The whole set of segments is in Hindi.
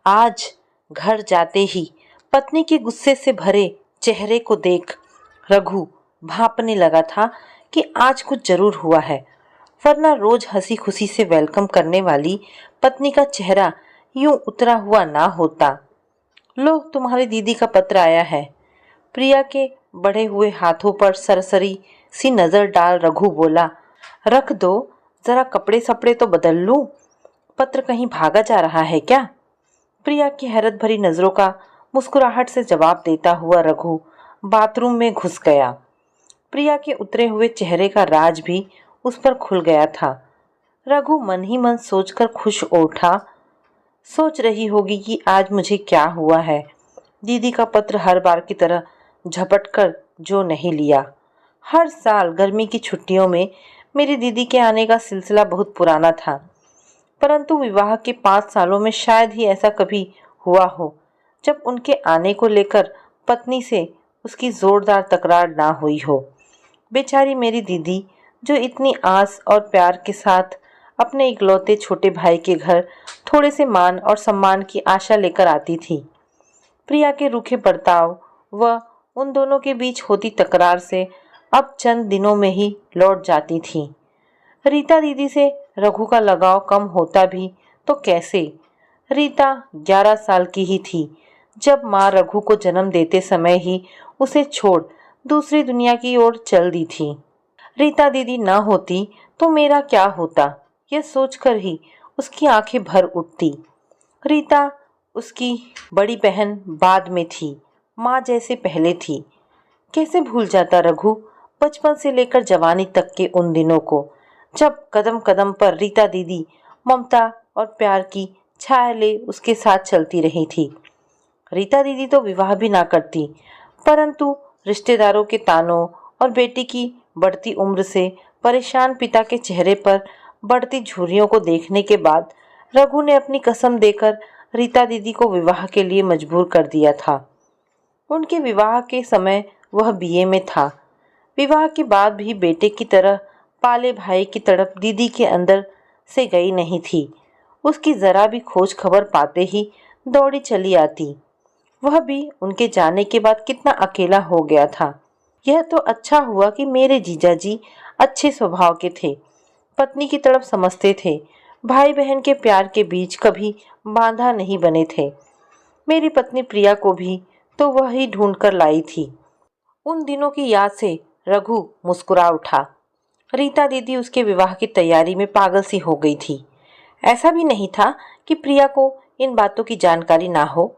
आज घर जाते ही पत्नी के गुस्से से भरे चेहरे को देख रघु भांपने लगा था कि आज कुछ जरूर हुआ है, वरना रोज हंसी खुशी से वेलकम करने वाली पत्नी का चेहरा यूं उतरा हुआ ना होता। लो, तुम्हारी दीदी का पत्र आया है। प्रिया के बढ़े हुए हाथों पर सरसरी सी नजर डाल रघु बोला, रख दो, जरा कपड़े सपड़े तो बदल लूं। पत्र कहीं भागा जा रहा है क्या? प्रिया की हैरत भरी नजरों का मुस्कुराहट से जवाब देता हुआ रघु बाथरूम में घुस गया। प्रिया के उतरे हुए चेहरे का राज भी उस पर खुल गया था। रघु मन ही मन सोचकर खुश उठा। सोच रही होगी कि आज मुझे क्या हुआ है। दीदी का पत्र हर बार की तरह झपट कर जो नहीं लिया। हर साल गर्मी की छुट्टियों में मेरी दीदी के आने का सिलसिला बहुत पुराना था, परंतु विवाह के 5 सालों में शायद ही ऐसा कभी हुआ हो जब उनके आने को लेकर पत्नी से उसकी जोरदार तकरार ना हुई हो। बेचारी मेरी दीदी, जो इतनी आस और प्यार के साथ अपने इकलौते छोटे भाई के घर थोड़े से मान और सम्मान की आशा लेकर आती थी। प्रिया के रूखे बर्ताव व उन दोनों के बीच होती तकरार से अब चंद दिनों में ही लौट जाती थी। रीता दीदी से रघु का लगाव कम होता भी तो कैसे। रीता 11 साल की ही थी जब माँ रघु को जन्म देते समय ही उसे छोड़ दूसरी दुनिया की ओर चल दी थी। रीता दीदी न होती तो मेरा क्या होता, यह सोचकर ही उसकी आंखें भर उठती। रीता उसकी बड़ी बहन बाद में थी, माँ जैसे पहले थी। कैसे भूल जाता रघु बचपन से लेकर जवानी तक के उन दिनों को, जब कदम कदम पर रीता दीदी ममता और प्यार की छाया ले उसके साथ चलती रही थी। रीता दीदी तो विवाह भी ना करती, परंतु रिश्तेदारों के तानों और बेटी की बढ़ती उम्र से परेशान पिता के चेहरे पर बढ़ती झुर्रियों को देखने के बाद रघु ने अपनी कसम देकर रीता दीदी को विवाह के लिए मजबूर कर दिया था। उनके विवाह के समय वह बीए में था। विवाह के बाद भी बेटे की तरह पाले भाई की तड़प दीदी के अंदर से गई नहीं थी। उसकी जरा भी खोज खबर पाते ही दौड़ी चली आती। वह भी उनके जाने के बाद कितना अकेला हो गया था। यह तो अच्छा हुआ कि मेरे जीजाजी अच्छे स्वभाव के थे, पत्नी की तड़प समझते थे, भाई बहन के प्यार के बीच कभी बांधा नहीं बने थे। मेरी पत्नी प्रिया को भी तो वह ही ढूंढ कर लाई थी। उन दिनों की याद से रघु मुस्कुरा उठा। रीता दीदी उसके विवाह की तैयारी में पागल सी हो गई थी। ऐसा भी नहीं था कि प्रिया को इन बातों की जानकारी ना हो।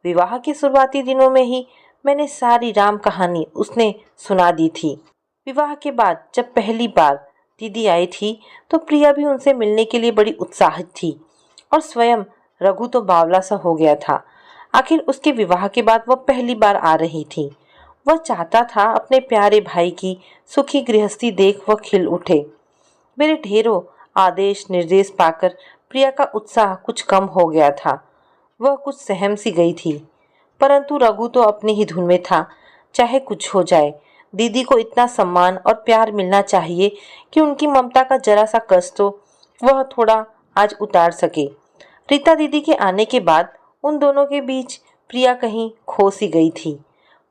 विवाह के शुरुआती दिनों में ही मैंने सारी राम कहानी उसने सुना दी थी। विवाह के बाद जब पहली बार दीदी आई थी तो प्रिया भी उनसे मिलने के लिए बड़ी उत्साहित थी, और स्वयं रघु तो बावला सा हो गया था। आखिर उसके विवाह के बाद वह पहली बार आ रही थी। वह चाहता था अपने प्यारे भाई की सुखी गृहस्थी देख वह खिल उठे। मेरे ढेरों आदेश निर्देश पाकर प्रिया का उत्साह कुछ कम हो गया था। वह कुछ सहम सी गई थी, परंतु रघु तो अपनी ही धुन में था। चाहे कुछ हो जाए, दीदी को इतना सम्मान और प्यार मिलना चाहिए कि उनकी ममता का जरा सा कष्ट तो वह थोड़ा आज उतार सके। रीता दीदी के आने के बाद उन दोनों के बीच प्रिया कहीं खो सी गई थी।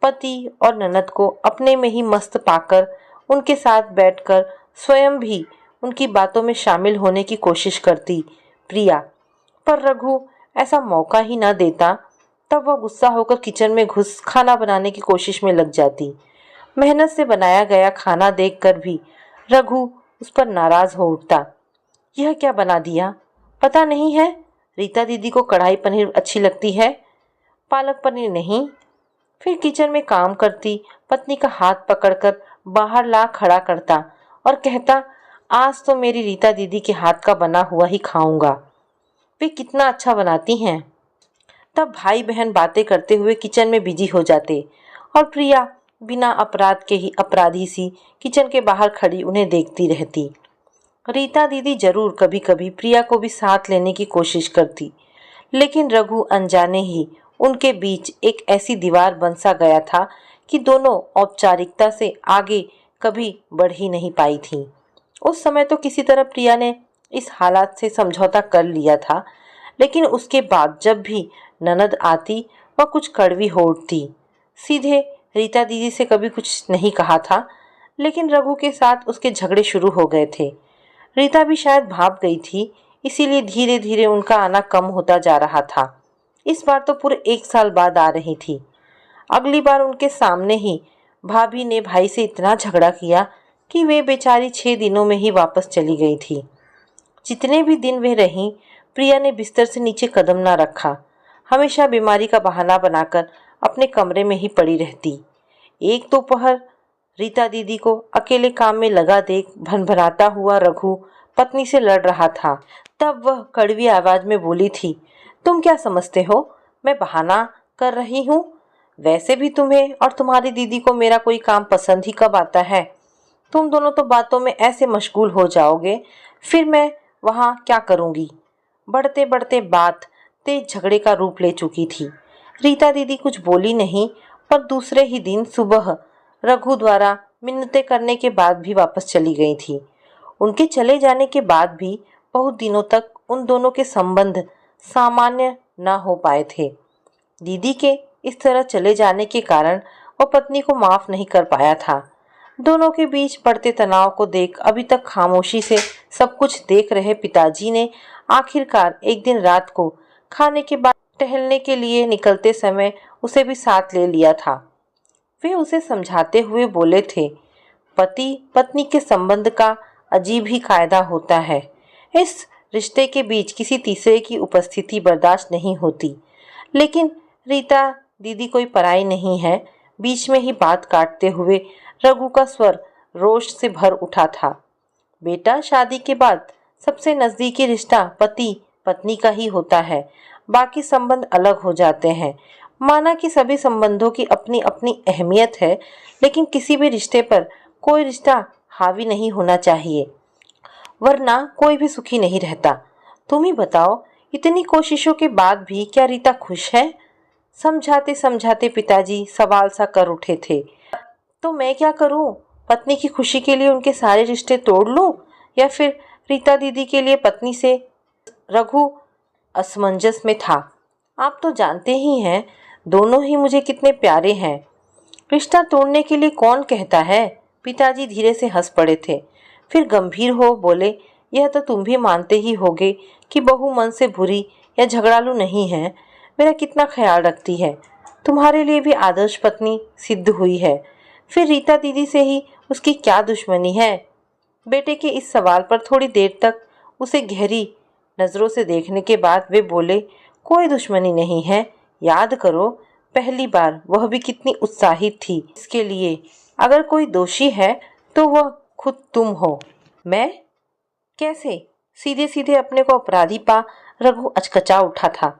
पति और ननद को अपने में ही मस्त पाकर उनके साथ बैठकर स्वयं भी उनकी बातों में शामिल होने की कोशिश करती प्रिया, पर रघु ऐसा मौका ही ना देता। तब वह गुस्सा होकर किचन में घुस खाना बनाने की कोशिश में लग जाती। मेहनत से बनाया गया खाना देखकर भी रघु उस पर नाराज हो उठता। यह क्या बना दिया, पता नहीं है। रीता दीदी को कढ़ाई पनीर अच्छी लगती है, पालक पनीर नहीं। फिर किचन में काम करती पत्नी का हाथ पकड़कर बाहर ला खड़ा करता और कहता, आज तो मेरी रीता दीदी के हाथ का बना हुआ ही खाऊंगा, वे कितना अच्छा बनाती हैं। तब भाई बहन बातें करते हुए किचन में बिजी हो जाते और प्रिया बिना अपराध के ही अपराधी सी किचन के बाहर खड़ी उन्हें देखती रहती। रीता दीदी जरूर कभी कभी प्रिया को भी साथ लेने की कोशिश करती, लेकिन रघु अनजाने ही उनके बीच एक ऐसी दीवार बन सा गया था कि दोनों औपचारिकता से आगे कभी बढ़ ही नहीं पाई थी। उस समय तो किसी तरह प्रिया ने इस हालात से समझौता कर लिया था, लेकिन उसके बाद जब भी ननद आती वह कुछ कड़वी हो उठती। सीधे रीता दीदी से कभी कुछ नहीं कहा था, लेकिन रघु के साथ उसके झगड़े शुरू हो गए थे। रीता भी शायद भाप गई थी, इसीलिए धीरे धीरे उनका आना कम होता जा रहा था। इस बार तो पूरे 1 साल बाद आ रही थी। अगली बार उनके सामने ही भाभी ने भाई से इतना झगड़ा किया कि वे बेचारी 6 दिनों में ही वापस चली गई थी। जितने भी दिन वे रहीं, प्रिया ने बिस्तर से नीचे कदम ना रखा। हमेशा बीमारी का बहाना बनाकर अपने कमरे में ही पड़ी रहती। एक दोपहर रीता दीदी को अकेले काम में लगा देख भनभनाता हुआ रघु पत्नी से लड़ रहा था। तब वह कड़वी आवाज में बोली थी, तुम क्या समझते हो मैं बहाना कर रही हूँ? वैसे भी तुम्हें और तुम्हारी दीदी को मेरा कोई काम पसंद ही कब आता है? तुम दोनों तो बातों में ऐसे मशगूल हो जाओगे, फिर मैं वहाँ क्या करूँगी? बढ़ते बढ़ते बात तेज झगड़े का रूप ले चुकी थी। रीता दीदी कुछ बोली नहीं, पर दूसरे ही दिन सुबह रघु द्वारा मिन्नतें करने के बाद भी वापस चली गई थी। उनके चले जाने के बाद भी बहुत दिनों तक उन दोनों के संबंध सामान्य न हो पाए थे। दीदी के इस तरह चले जाने के कारण वह पत्नी को माफ नहीं कर पाया था। दोनों के बीच बढ़ते तनाव को देख अभी तक खामोशी से सब कुछ देख रहे पिताजी ने आखिरकार एक दिन रात को खाने के बाद टहलने के लिए निकलते समय उसे भी साथ ले लिया था। वे उसे समझाते हुए बोले थे, पति पत्नी के संबंध का अजीब ही कायदा होता है। इस रिश्ते के बीच किसी तीसरे की उपस्थिति बर्दाश्त नहीं होती। लेकिन रीता दीदी कोई पराई नहीं है। बीच में ही बात काटते हुए रघु का स्वर रोष से भर उठा था। बेटा, शादी के बाद सबसे नजदीकी रिश्ता पति पत्नी का ही होता है, बाकी संबंध अलग हो जाते हैं। माना कि सभी संबंधों की अपनी अपनी अहमियत है, लेकिन किसी भी रिश्ते पर कोई रिश्ता हावी नहीं होना चाहिए, वरना कोई भी सुखी नहीं रहता। तुम ही बताओ, इतनी कोशिशों के बाद भी क्या रीता खुश है? समझाते समझाते पिताजी सवाल सा कर उठे थे। तो मैं क्या करूं? पत्नी की खुशी के लिए उनके सारे रिश्ते तोड़ लूं, या फिर रीता दीदी के लिए पत्नी से? रघु असमंजस में था। आप तो जानते ही हैं, दोनों ही मुझे कितने प्यारे हैं। रिश्ता तोड़ने के लिए कौन कहता है? पिताजी धीरे से हंस पड़े थे। फिर गंभीर हो बोले, यह तो तुम भी मानते ही होगे कि बहू मन से बुरी या झगड़ालू नहीं है। मेरा कितना ख्याल रखती है, तुम्हारे लिए भी आदर्श पत्नी सिद्ध हुई है। फिर रीता दीदी से ही उसकी क्या दुश्मनी है? बेटे के इस सवाल पर थोड़ी देर तक उसे गहरी नजरों से देखने के बाद वे बोले, कोई दुश्मनी नहीं है। याद करो, पहली बार वह भी कितनी उत्साहित थी इसके लिए। अगर कोई दोषी है तो वह खुद तुम हो। मैं? कैसे? सीधे सीधे अपने को अपराधी पा रघु अचकचा उठा था।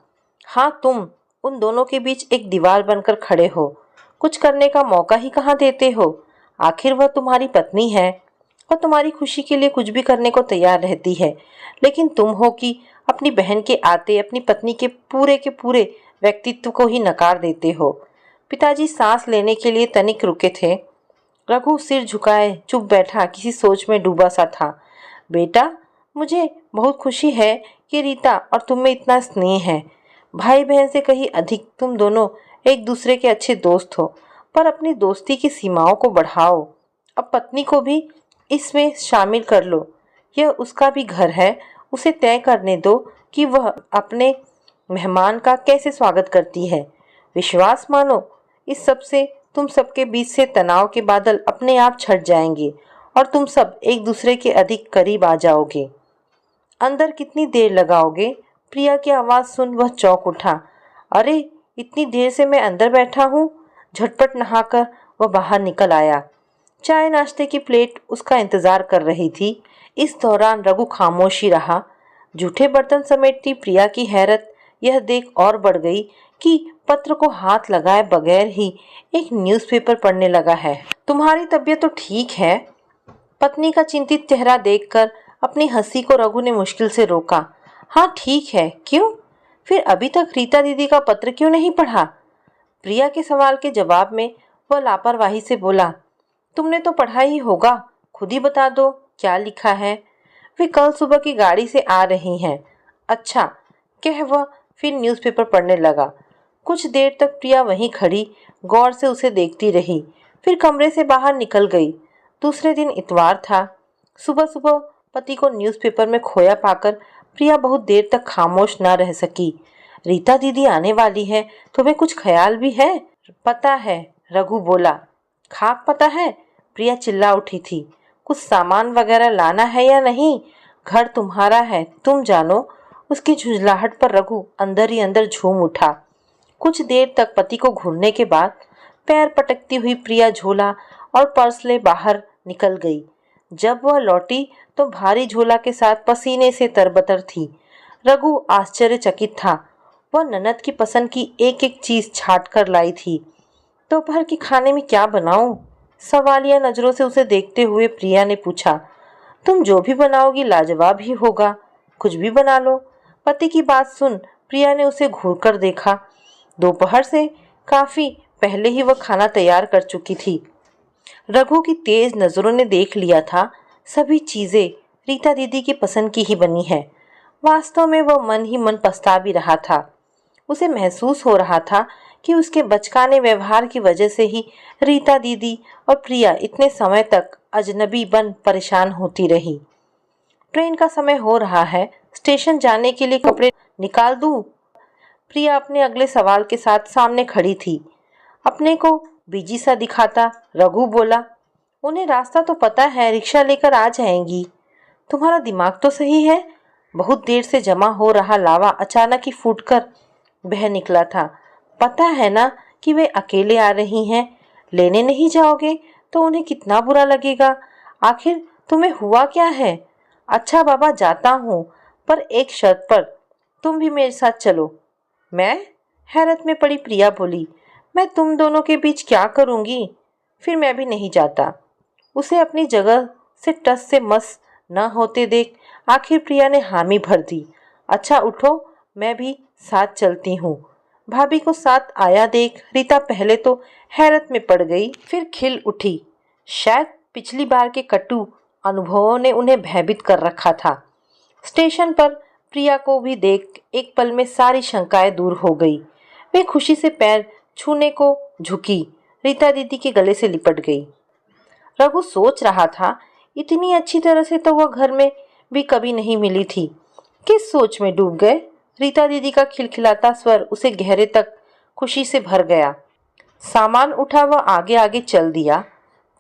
हाँ, तुम उन दोनों के बीच एक दीवार बनकर खड़े हो। कुछ करने का मौका ही कहाँ देते हो? आखिर वह तुम्हारी पत्नी है और तुम्हारी खुशी के लिए कुछ भी करने को तैयार रहती है, लेकिन तुम हो कि अपनी बहन के आते अपनी पत्नी के पूरे व्यक्तित्व को ही नकार देते हो। पिताजी सांस लेने के लिए तनिक रुके थे। रघु सिर झुकाए चुप बैठा किसी सोच में डूबा सा था। बेटा, मुझे बहुत खुशी है कि रीता और तुम में इतना स्नेह है। भाई बहन से कहीं अधिक तुम दोनों एक दूसरे के अच्छे दोस्त हो, पर अपनी दोस्ती की सीमाओं को बढ़ाओ। अब पत्नी को भी इसमें शामिल कर लो। यह उसका भी घर है, उसे तय करने दो कि वह अपने मेहमान का कैसे स्वागत करती है। विश्वास मानो, इस सब से तुम सबके बीच से तनाव के बादल अपने आप छट जाएंगे और तुम सब एक दूसरे के अधिक करीब आ जाओगे। अंदर कितनी देर लगाओगे? प्रिया की आवाज़ सुन वह चौंक उठा। अरे, इतनी देर से मैं अंदर बैठा हूँ। झटपट नहाकर वह बाहर निकल आया। चाय नाश्ते की प्लेट उसका इंतजार कर रही थी। इस दौरान रघु खामोशी रहा। जूठे बर्तन समेटती प्रिया की हैरत यह देख और बढ़ गई कि पत्र को हाथ लगाए बगैर ही एक न्यूज़पेपर पढ़ने लगा है। तुम्हारी तबीयत तो ठीक है? पत्नी का चिंतित चेहरा देखकर अपनी हंसी को रघु ने मुश्किल से रोका। हाँ, ठीक है। क्यों? फिर अभी तक रीता दीदी का पत्र क्यों नहीं पढ़ा? प्रिया के सवाल के जवाब में वह लापरवाही से बोला, तुमने तो पढ़ा ही होगा, खुद ही बता दो क्या लिखा है। वे कल सुबह की गाड़ी से आ रही हैं। अच्छा, कह वह फिर न्यूज़पेपर पढ़ने लगा। कुछ देर तक प्रिया वहीं खड़ी गौर से उसे देखती रही, फिर कमरे से बाहर निकल गई। दूसरे दिन इतवार था। सुबह सुबह पति को न्यूज़पेपर में खोया पाकर प्रिया बहुत देर तक खामोश न रह सकी। रीता दीदी आने वाली है, तुम्हें कुछ ख्याल भी है? पता है, रघु बोला। खाक पता है? प्रिया चिल्ला उठी थी। कुछ सामान वगैरह लाना है या नहीं? घर तुम्हारा है, तुम जानो। उसकी झुंझलाहट पर रघु अंदर ही अंदर झूम उठा। कुछ देर तक पति को घूरने के बाद पैर पटकती हुई प्रिया झोला और पर्स ले बाहर निकल गई। जब वह लौटी तो भारी झोला के साथ पसीने से तरबतर थी। रघु आश्चर्यचकित था। वह ननद की पसंद की एक एक चीज छाट कर लाई थी। दोपहर के खाने में क्या बनाऊं? सवालिया नजरों से उसे देखते हुए प्रिया ने पूछा। तुम जो भी बनाओगी लाजवाब ही होगा, कुछ भी बना लो। पति की बात सुन प्रिया ने उसे घूरकर देखा। दोपहर से काफी पहले ही वह खाना तैयार कर चुकी थी। रघु की तेज नजरों ने देख लिया था, सभी चीजें रीता दीदी की पसंद की ही बनी है। वास्तव में वह मन ही मन पछता भी रहा था। उसे महसूस हो रहा था कि उसके बचकाने व्यवहार की वजह से ही रीता दीदी और प्रिया इतने समय तक अजनबी बन परेशान होती रही। ट्रेन का समय हो रहा है, स्टेशन जाने के लिए कपड़े निकाल दूं? प्रिया अपने अगले सवाल के साथ सामने खड़ी थी। अपने को बिजी सा दिखाता रघु बोला। उन्हें रास्ता तो पता है, रिक्शा लेकर आ जाएंगी। तुम्हारा दिमाग तो सही है। बहुत देर से जमा हो रहा लावा अचानक ही फूटकर बह निकला था। पता है ना कि वे अकेले आ रही हैं। लेने नहीं जाओगे तो उन्हें कितना बुरा लगेगा। आखिर तुम्हें हुआ क्या है? अच्छा बाबा, जाता हूँ, पर एक शर्त पर, तुम भी मेरे साथ चलो। मैं? हैरत में पड़ी प्रिया बोली। मैं तुम दोनों के बीच क्या करूंगी? फिर मैं भी नहीं जाता। उसे अपनी जगह से टस से मस न होते देख आखिर प्रिया ने हामी भर दी। अच्छा उठो, मैं भी साथ चलती हूँ। भाभी को साथ आया देख रीता पहले तो हैरत में पड़ गई, फिर खिल उठी। शायद पिछली बार के कटु अनुभवों ने उन्हें भयभीत कर रखा था। स्टेशन पर प्रिया को भी देख एक पल में सारी शंकाएं दूर हो गई। वे खुशी से पैर छूने को झुकी, रीता दीदी के गले से लिपट गई। रघु सोच रहा था, इतनी अच्छी तरह से तो वह घर में भी कभी नहीं मिली थी। किस सोच में डूब गए? रीता दीदी का खिलखिलाता स्वर उसे गहरे तक खुशी से भर गया। सामान उठा वह आगे आगे चल दिया।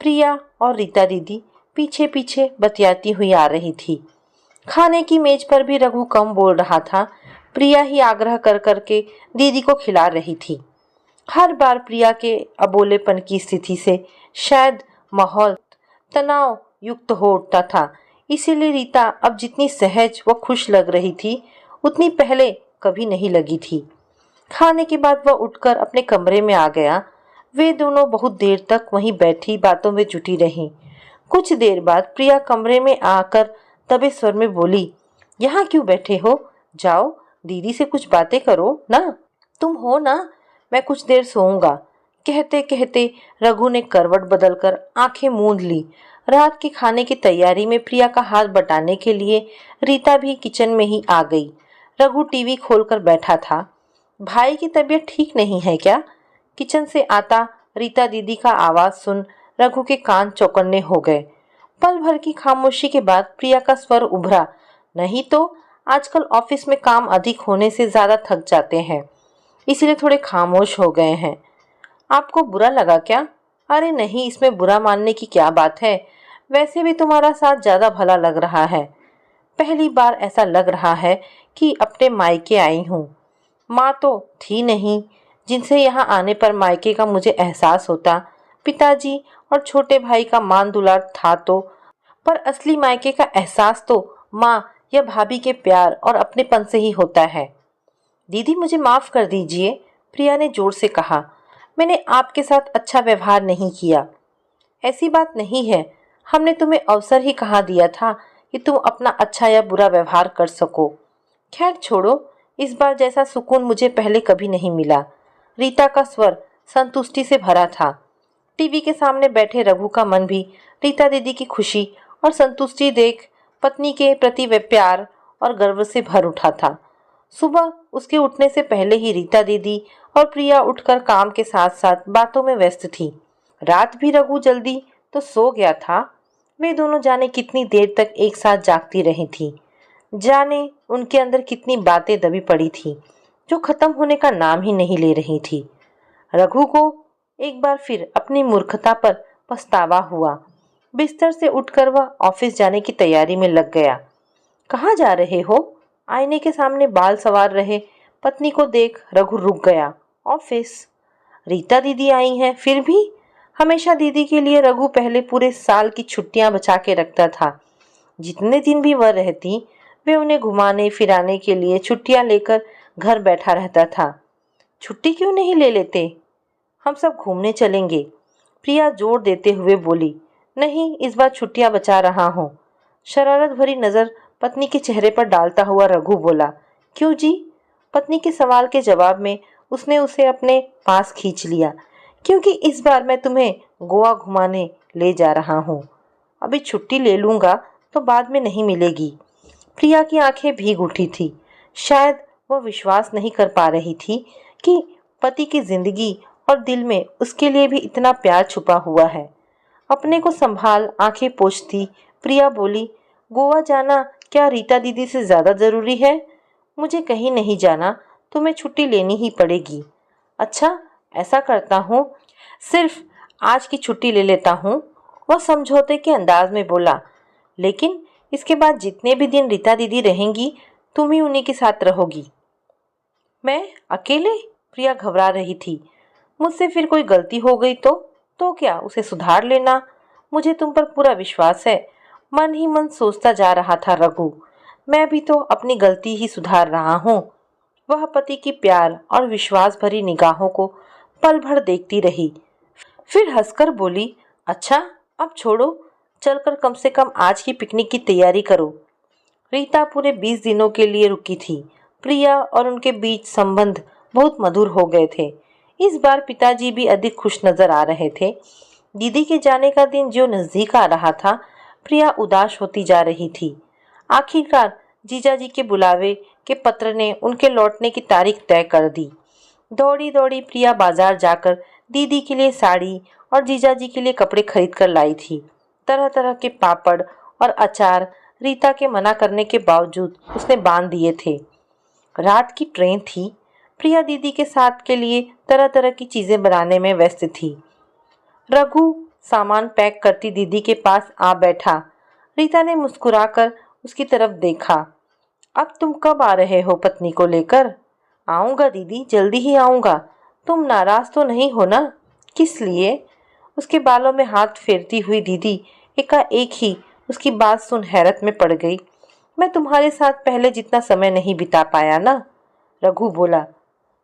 प्रिया और रीता दीदी पीछे पीछे बतियाती हुई आ रही थी। खाने की मेज पर भी रघु कम बोल रहा था। प्रिया ही आग्रह कर करके दीदी को खिला रही थी। हर बार प्रिया के अबोलेपन की स्थिति से शायद माहौल तनाव युक्त हो उठता था। इसीलिए रीता अब जितनी सहज व खुश लग रही थी, उतनी पहले कभी नहीं लगी थी। खाने के बाद वह उठकर अपने कमरे में आ गया। वे दोनों बहुत देर तक वहीं बैठी बातों में जुटी रहीं। कुछ देर बाद प्रिया कमरे में आकर दबे स्वर में बोली, यहाँ क्यों बैठे हो? जाओ दीदी से कुछ बातें करो ना। तुम हो ना, मैं कुछ देर सोऊंगा। कहते कहते रघु ने करवट बदलकर आंखें मूंद ली। रात के खाने की तैयारी में प्रिया का हाथ बटाने के लिए रीता भी किचन में ही आ गई। रघु टीवी खोलकर बैठा था। भाई की तबीयत ठीक नहीं है क्या? किचन से आता रीता दीदी का आवाज सुन रघु के कान चौकन्ने हो गए। पल भर की खामोशी के बाद प्रिया का स्वर उभरा, नहीं तो आजकल ऑफिस में काम अधिक होने से ज्यादा थक जाते हैं, इसलिए थोड़े खामोश हो गए हैं। आपको बुरा लगा क्या? अरे नहीं, इसमें बुरा मानने की क्या बात है। वैसे भी तुम्हारा साथ ज्यादा भला लग रहा है। पहली बार ऐसा लग रहा है कि अपने मायके आई हूँ। माँ तो थी नहीं, जिनसे यहाँ आने पर मायके का मुझे एहसास होता। पिताजी और छोटे भाई का मान दुलार था तो, पर असली मायके का एहसास तो माँ या भाभी के प्यार और अपनेपन से ही होता है। दीदी मुझे माफ कर दीजिए, प्रिया ने जोर से कहा। मैंने आपके साथ अच्छा व्यवहार नहीं किया। ऐसी बात नहीं है, हमने तुम्हें अवसर ही कहाँ दिया था कि तुम अपना अच्छा या बुरा व्यवहार कर सको। खैर छोड़ो, इस बार जैसा सुकून मुझे पहले कभी नहीं मिला। रीता का स्वर संतुष्टि से भरा था। टीवी के सामने बैठे रघु का मन भी रीता दीदी की खुशी और संतुष्टि देख पत्नी के प्रति वे प्यार और गर्व से भर उठा था। सुबह उसके उठने से पहले ही रीता दीदी और प्रिया उठकर काम के साथ साथ बातों में व्यस्त थी। रात भी रघु जल्दी तो सो गया था। वे दोनों जाने कितनी देर तक एक साथ जागती रही थी। जाने उनके अंदर कितनी बातें दबी पड़ी थी जो खत्म होने का नाम ही नहीं ले रही थी। रघु को एक बार फिर अपनी मूर्खता पर पछतावा हुआ। बिस्तर से उठकर वह ऑफिस जाने की तैयारी में लग गया। कहाँ जा रहे हो? आईने के सामने बाल संवार रहे पत्नी को देख रघु रुक गया। ऑफिस? रीता दीदी आई हैं फिर भी? हमेशा दीदी के लिए रघु पहले पूरे साल की छुट्टियां बचा के रखता था। जितने दिन भी वह रहती वे उन्हें घुमाने फिराने के लिए छुट्टियां लेकर घर बैठा रहता था। छुट्टी क्यों नहीं ले लेते? हम सब घूमने चलेंगे, प्रिया जोर देते हुए बोली। नहीं, इस बार छुट्टियां बचा रहा हूँ। शरारत भरी नजर पत्नी के चेहरे पर डालता हुआ रघु बोला। क्यों जी? पत्नी के सवाल के जवाब में उसने उसे अपने पास खींच लिया। क्योंकि इस बार मैं तुम्हें गोवा घुमाने ले जा रहा हूँ। अभी छुट्टी ले लूंगा तो बाद में नहीं मिलेगी। प्रिया की आंखें भीग उठी थी। शायद वह विश्वास नहीं कर पा रही थी कि पति की जिंदगी और दिल में उसके लिए भी इतना प्यार छुपा हुआ है। अपने को संभाल आंखें पोंछती प्रिया बोली, गोवा जाना क्या रीता दीदी से ज्यादा जरूरी है? मुझे कहीं नहीं जाना, तुम्हें छुट्टी लेनी ही पड़ेगी। अच्छा, ऐसा करता हूँ, सिर्फ आज की छुट्टी ले लेता हूँ, वह समझौते के अंदाज में बोला। लेकिन इसके बाद जितने भी दिन रीता दीदी रहेंगी तुम ही उन्हीं के साथ रहोगी। मैं अकेले? प्रिया घबरा रही थी। मुझसे फिर कोई गलती हो गई तो क्या, उसे सुधार लेना। मुझे तुम पर पूरा विश्वास है। मन ही मन सोचता जा रहा था रघु। मैं भी तो अपनी गलती ही सुधार रहा हूँ। वह पति की प्यार और विश्वास भरी निगाहों को पल भर देखती रही, फिर हंसकर बोली, अच्छा अब छोड़ो, चलकर कम से कम आज की पिकनिक की तैयारी करो। रीता पूरे 20 दिनों के लिए रुकी थी। प्रिया और उनके बीच संबंध बहुत मधुर हो गए थे। इस बार पिताजी भी अधिक खुश नजर आ रहे थे। दीदी के जाने का दिन जो नजदीक आ रहा था, प्रिया उदास होती जा रही थी। आखिरकार जीजाजी के बुलावे के पत्र ने उनके लौटने की तारीख तय कर दी। दौड़ी दौड़ी प्रिया बाजार जाकर दीदी के लिए साड़ी और जीजाजी के लिए कपड़े खरीद कर लाई थी। तरह तरह के पापड़ और अचार रीता के मना करने के बावजूद उसने बांध दिए थे। रात की ट्रेन थी। प्रिया दीदी के साथ के लिए तरह तरह की चीजें बनाने में व्यस्त थी। रघु सामान पैक करती दीदी के पास आ बैठा। रीता ने मुस्कुराकर उसकी तरफ देखा। अब तुम कब आ रहे हो पत्नी को लेकर? आऊँगा दीदी, जल्दी ही आऊँगा। तुम नाराज तो नहीं हो ना? किस लिए? उसके बालों में हाथ फेरती हुई दीदी एकाएक ही उसकी बात सुन हैरत में पड़ गई। मैं तुम्हारे साथ पहले जितना समय नहीं बिता पाया ना? रघु बोला।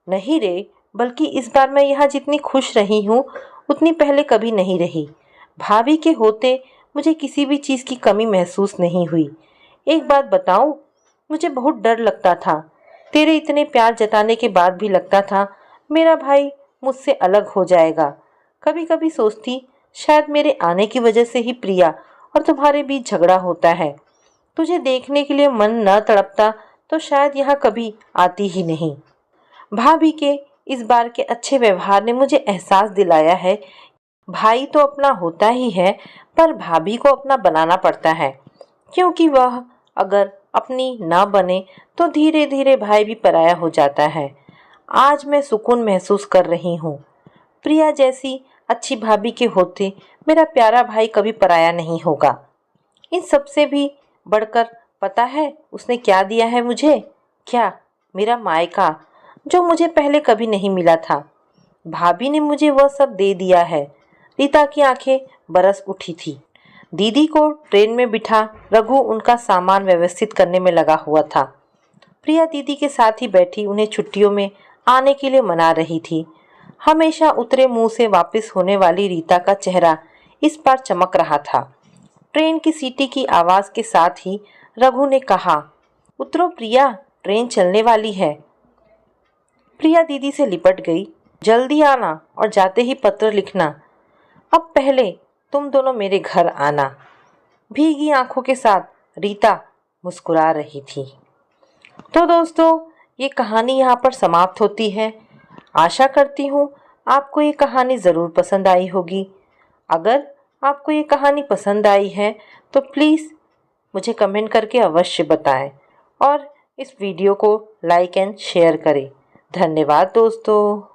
नहीं रे, बल्कि इस बार मैं यहाँ जितनी खुश रही हूँ उतनी पहले कभी नहीं रही। भाभी के होते मुझे किसी भी चीज़ की कमी महसूस नहीं हुई। एक बात बताऊँ, मुझे बहुत डर लगता था। तेरे इतने प्यार जताने के बाद भी लगता था मेरा भाई मुझसे अलग हो जाएगा। कभी कभी सोचती शायद मेरे आने की वजह से ही प्रिया और तुम्हारे बीच झगड़ा होता है। तुझे देखने के लिए मन न तड़पता तो शायद यहाँ कभी आती ही नहीं। भाभी के इस बार के अच्छे व्यवहार ने मुझे एहसास दिलाया है, भाई तो अपना होता ही है पर भाभी को अपना बनाना पड़ता है, क्योंकि वह अगर अपनी ना बने तो धीरे धीरे भाई भी पराया हो जाता है। आज मैं सुकून महसूस कर रही हूँ। प्रिया जैसी अच्छी भाभी के होते मेरा प्यारा भाई कभी पराया नहीं होगा। इन सब से भी बढ़कर पता है उसने क्या दिया है मुझे? क्या? मेरा मायका, जो मुझे पहले कभी नहीं मिला था। भाभी ने मुझे वह सब दे दिया है। रीता की आंखें बरस उठी थी। दीदी को ट्रेन में बिठा रघु उनका सामान व्यवस्थित करने में लगा हुआ था। प्रिया दीदी के साथ ही बैठी उन्हें छुट्टियों में आने के लिए मना रही थी। हमेशा उतरे मुंह से वापस होने वाली रीता का चेहरा इस बार चमक रहा था। ट्रेन की सीटी की आवाज के साथ ही रघु ने कहा, उतरो प्रिया, ट्रेन चलने वाली है। प्रिया दीदी से लिपट गई। जल्दी आना और जाते ही पत्र लिखना। अब पहले तुम दोनों मेरे घर आना। भीगी आंखों के साथ रीता मुस्कुरा रही थी। तो दोस्तों, ये कहानी यहाँ पर समाप्त होती है। आशा करती हूँ आपको ये कहानी ज़रूर पसंद आई होगी। अगर आपको ये कहानी पसंद आई है तो प्लीज़ मुझे कमेंट करके अवश्य बताएं और इस वीडियो को लाइक एंड शेयर करें। धन्यवाद दोस्तों।